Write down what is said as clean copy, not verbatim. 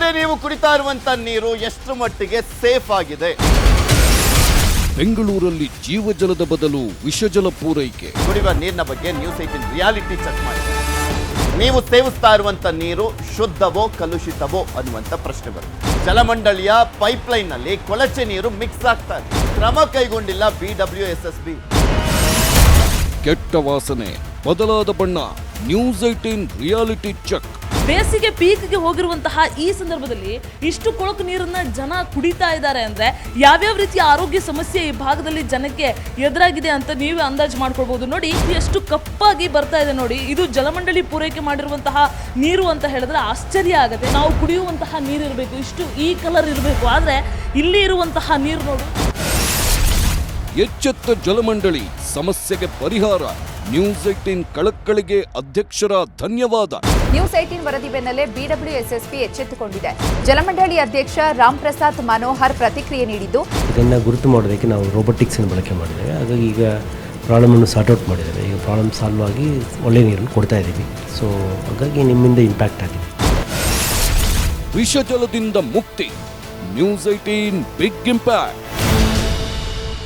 ಹಾಗಾದ್ರೆ ನೀವು ಕುಡಿತಾ ಇರುವಂತ ನೀರು ಎಷ್ಟು ಮಟ್ಟಿಗೆ ಸೇಫ್ ಆಗಿದೆ? ಬೆಂಗಳೂರಲ್ಲಿ ಜೀವಜಲದ ಬದಲು ವಿಷಜಲ ಪೂರೈಕೆ. ಕುಡಿಯುವ ನೀರಿನ ಬಗ್ಗೆ ನ್ಯೂಸ್ 18 ರಿಯಾಲಿಟಿ ಚೆಕ್ ಮಾಡಿ. ನೀವು ಸೇವಿಸ್ತಾ ಇರುವಂತ ನೀರು ಶುದ್ಧವೋ ಕಲುಷಿತವೋ ಅನ್ನುವಂತ ಪ್ರಶ್ನೆ ಬರುತ್ತೆ. ಜಲಮಂಡಳಿಯ ಪೈಪ್ಲೈನ್ ನಲ್ಲಿ ಕೊಳಚೆ ನೀರು ಮಿಕ್ಸ್ ಆಗ್ತಾ ಇದೆ. ಕ್ರಮ ಕೈಗೊಂಡಿಲ್ಲ BWSSB. ಕೆಟ್ಟ ವಾಸನೆ, ಬದಲಾದ ಬಣ್ಣ. News 18 reality check. ಬೇಸಿಗೆ ಪೀಕ್ಗೆ ಹೋಗಿರುವಂತಹ ಈ ಸಂದರ್ಭದಲ್ಲಿ ಇಷ್ಟು ಕೊಳಕು ನೀರನ್ನ ಜನ ಕುಡಿತಾ ಇದ್ದಾರೆ ಅಂದ್ರೆ ಯಾವ್ಯಾವ ರೀತಿಯ ಆರೋಗ್ಯ ಸಮಸ್ಯೆ ಈ ಭಾಗದಲ್ಲಿ ಜನಕ್ಕೆ ಎದುರಾಗಿದೆ ಅಂತ ನೀವೇ ಅಂದಾಜು ಮಾಡ್ಕೊಳ್ಬಹುದು. ನೋಡಿ, ಎಷ್ಟು ಕಪ್ಪಾಗಿ ಬರ್ತಾ ಇದೆ ನೋಡಿ. ಇದು ಜಲಮಂಡಳಿ ಪೂರೈಕೆ ಮಾಡಿರುವಂತಹ ನೀರು ಅಂತ ಹೇಳಿದ್ರೆ ಆಶ್ಚರ್ಯ ಆಗುತ್ತೆ. ನಾವು ಕುಡಿಯುವಂತಹ ನೀರು ಇರಬೇಕು, ಇಷ್ಟು ಈ ಕಲರ್ ಇರಬೇಕು, ಆದ್ರೆ ಇಲ್ಲಿ ಇರುವಂತಹ ನೀರು ನೋಡು. ಎಚ್ಚೆತ್ತ ಜಲಮಂಡಳಿ, ಸಮಸ್ಯೆಗೆ ಪರಿಹಾರ. ನ್ಯೂಸ್ 18 ಕಳಕಳಿಗೆ ಅಧ್ಯಕ್ಷರ ಧನ್ಯವಾದ. ನ್ಯೂಸ್ 18 ವರದಿ ಬೆನ್ನಲ್ಲೇ BWSSB ಎಚ್ಚೆತ್ತುಕೊಂಡಿದೆ. ಜಲಮಂಡಳಿ ಅಧ್ಯಕ್ಷ ರಾಮ್ ಪ್ರಸಾದ್ ಮನೋಹರ್ ಪ್ರತಿಕ್ರಿಯೆ ನೀಡಿದ್ದು, ಇದನ್ನು ಗುರುತು ಮಾಡೋದಕ್ಕೆ ನಾವು ರೋಬೋಟಿಕ್ಸ್ ಅನ್ನು ಬಳಕೆ ಮಾಡಿದ್ದೇವೆ. ಹಾಗಾಗಿ ಈಗ ಪ್ರಾಬ್ಲಮನ್ನು ಸಾರ್ಟ್ ಔಟ್ ಮಾಡಿದ್ದೇವೆ. ಈಗ ಪ್ರಾಬ್ಲಮ್ ಸಾಲ್ವ್ ಆಗಿ ಒಳ್ಳೆ ನೀರನ್ನು ಕೊಡ್ತಾ ಇದ್ದೀವಿ. ಸೊ ಹಾಗಾಗಿ ನಿಮ್ಮಿಂದ ಇಂಪ್ಯಾಕ್ಟ್ ಆಗಿದೆ. ವಿಷಜಲದಿಂದ ಮುಕ್ತಿ. News 18 big impact.